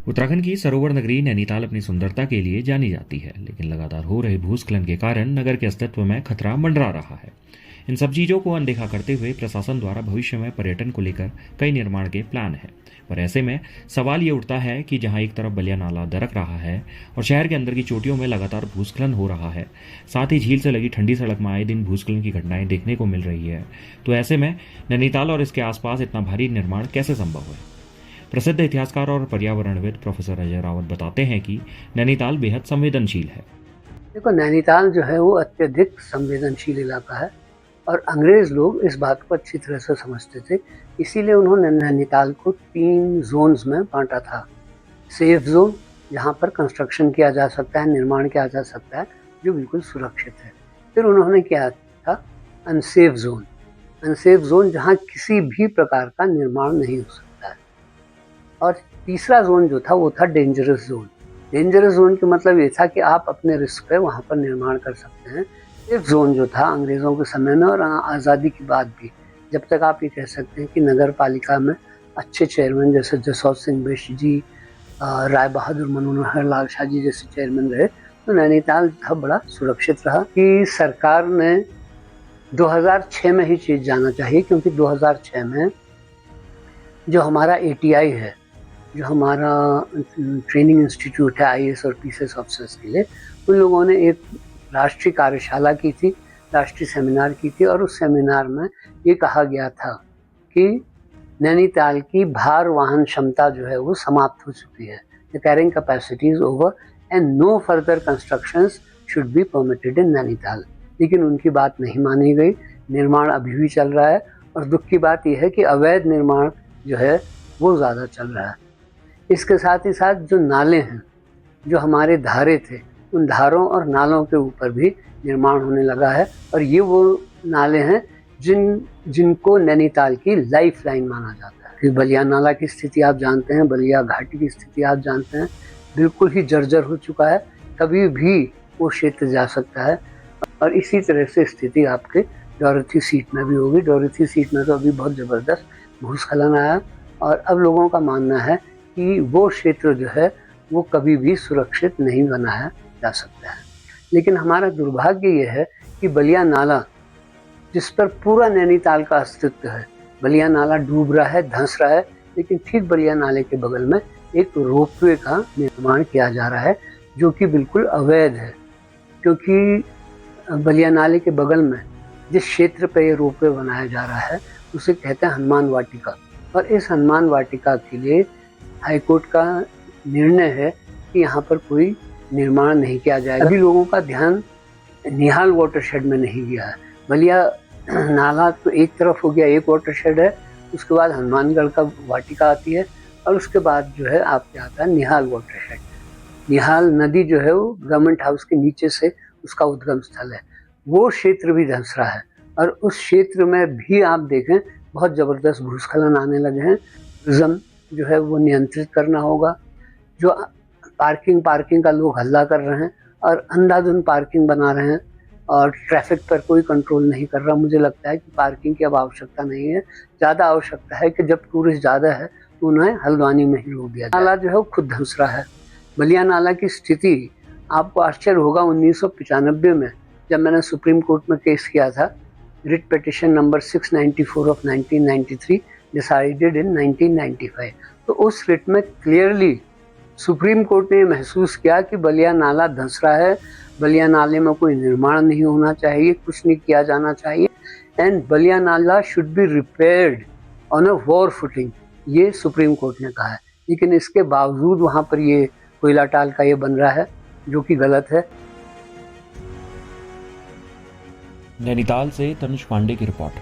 उत्तराखंड की सरोवर नगरी नैनीताल अपनी सुंदरता के लिए जानी जाती है, लेकिन लगातार हो रहे भूस्खलन के कारण नगर के अस्तित्व में खतरा मंडरा रहा है। इन सब चीजों को अनदेखा करते हुए प्रशासन द्वारा भविष्य में पर्यटन को लेकर कई निर्माण के प्लान हैं। पर ऐसे में सवाल ये उठता है कि जहां एक तरफ बलिया नाला दरक रहा है और शहर के अंदर की चोटियों में लगातार भूस्खलन हो रहा है, साथ ही झील से लगी ठंडी सड़क में आए दिन भूस्खलन की घटनाएं देखने को मिल रही है, तो ऐसे में नैनीताल और इसके आसपास इतना भारी निर्माण कैसे संभव है? प्रसिद्ध इतिहासकार और पर्यावरणविद प्रोफेसर अजय रावत बताते हैं कि नैनीताल बेहद संवेदनशील है। देखो, नैनीताल जो है वो अत्यधिक संवेदनशील इलाका है और अंग्रेज लोग इस बात को अच्छी तरह से समझते थे। इसीलिए उन्होंने नैनीताल को 3 जोन्स में बांटा था। सेफ जोन, जहाँ पर कंस्ट्रक्शन किया जा सकता है, निर्माण किया जा सकता है, जो बिल्कुल सुरक्षित है। फिर उन्होंने किया था अनसेफ जोन। अनसेफ जोन जहाँ किसी भी प्रकार का निर्माण नहीं हो सकता है। और तीसरा जोन जो था वो था डेंजरस जोन। डेंजरस जोन का मतलब ये था कि आप अपने रिस्क पे वहाँ पर निर्माण कर सकते हैं। सेफ जोन जो था अंग्रेज़ों के समय में और आज़ादी के बाद भी, जब तक आप ये कह सकते हैं कि नगर पालिका में अच्छे चेयरमैन जैसे जसौत सिंह बिष्ट जी, राय बहादुर मनोहर लाल शाह जी जैसे चेयरमैन रहे, तो नैनीताल था बड़ा सुरक्षित रहा। कि सरकार ने 2006 में ही चीज़ जाना चाहिए, क्योंकि 2006 में जो हमारा ATI है, जो हमारा ट्रेनिंग इंस्टीट्यूट है IAS और PCS ऑफिसर्स के लिए, उन लोगों ने एक राष्ट्रीय कार्यशाला की थी, राष्ट्रीय सेमिनार की थी, और उस सेमिनार में ये कहा गया था कि नैनीताल की भार वाहन क्षमता जो है वो समाप्त हो चुकी है। The carrying capacity is over and no further constructions should be permitted in Nainital. लेकिन उनकी बात नहीं मानी गई। निर्माण अभी भी चल रहा है और दुख की बात यह है कि अवैध निर्माण जो है वो ज़्यादा चल रहा है। इसके साथ ही साथ जो नाले हैं, जो हमारे धारे थे, उन धारों और नालों के ऊपर भी निर्माण होने लगा है। और ये वो नाले हैं जिनको नैनीताल की लाइफ लाइन माना जाता है। कि बलिया नाला की स्थिति आप जानते हैं, बलिया घाटी की स्थिति आप जानते हैं, बिल्कुल ही जर्जर हो चुका है। कभी भी वो क्षेत्र जा सकता है। और इसी तरह से स्थिति आपके डोरथी सीट में भी होगी। डोरथी सीट में तो अभी बहुत ज़बरदस्त भूस्खलन आया और अब लोगों का मानना है कि वो क्षेत्र जो है वो कभी भी सुरक्षित नहीं बनाया जा सकता है। लेकिन हमारा दुर्भाग्य ये है कि बलिया नाला, जिस पर पूरा नैनीताल का अस्तित्व है, बलिया नाला डूब रहा है, धंस रहा है। लेकिन ठीक बलिया नाले के बगल में एक रोपवे का निर्माण किया जा रहा है, जो कि बिल्कुल अवैध है। क्योंकि बलिया नाले के बगल में जिस क्षेत्र पर ये रोपवे बनाया जा रहा है उसे कहते हैं हनुमान वाटिका। और इस हनुमान वाटिका के लिए हाईकोर्ट का निर्णय है कि यहाँ पर कोई निर्माण नहीं किया जाएगा। अभी लोगों का ध्यान निहाल वाटरशेड में नहीं गया है। बलिया नाला तो एक तरफ हो गया, एक वाटरशेड है, उसके बाद हनुमानगढ़ का वाटिका आती है और उसके बाद जो है आपके आता है निहाल वाटरशेड। निहाल नदी जो है वो गवर्नमेंट हाउस के नीचे से उसका उद्गम स्थल है। वो क्षेत्र भी धंस रहा है और उस क्षेत्र में भी आप देखें बहुत ज़बरदस्त भूस्खलन आने लगे हैं। टूरिज्म जो है वो नियंत्रित करना होगा। जो पार्किंग का लोग हल्ला कर रहे हैं और अंधाधुंध पार्किंग बना रहे हैं और ट्रैफिक पर कोई कंट्रोल नहीं कर रहा। मुझे लगता है कि पार्किंग की अब आवश्यकता नहीं है। ज़्यादा आवश्यकता है कि जब टूरिस्ट ज़्यादा है तो उन्हें हल्द्वानी में ही रोक दिया जाए। नाला जो है वो खुद धंस रहा है। बलिया नाला की स्थिति आपको आश्चर्य होगा, 1995 में जब मैंने सुप्रीम कोर्ट में केस किया था, writ petition number 694 of 1993 decided in 1995, तो उस रिट में क्लियरली सुप्रीम कोर्ट ने महसूस किया कि बलिया नाला धंस रहा है, बलिया नाले में कोई निर्माण नहीं होना चाहिए, कुछ नहीं किया जाना चाहिए, एंड बलिया नाला should be repaired on a war footing, ये सुप्रीम कोर्ट ने कहा है। लेकिन इसके बावजूद वहाँ पर ये कोयला टाल का ये बन रहा है, जो कि गलत है। नैनीताल से तनुज पांडे की रिपोर्ट।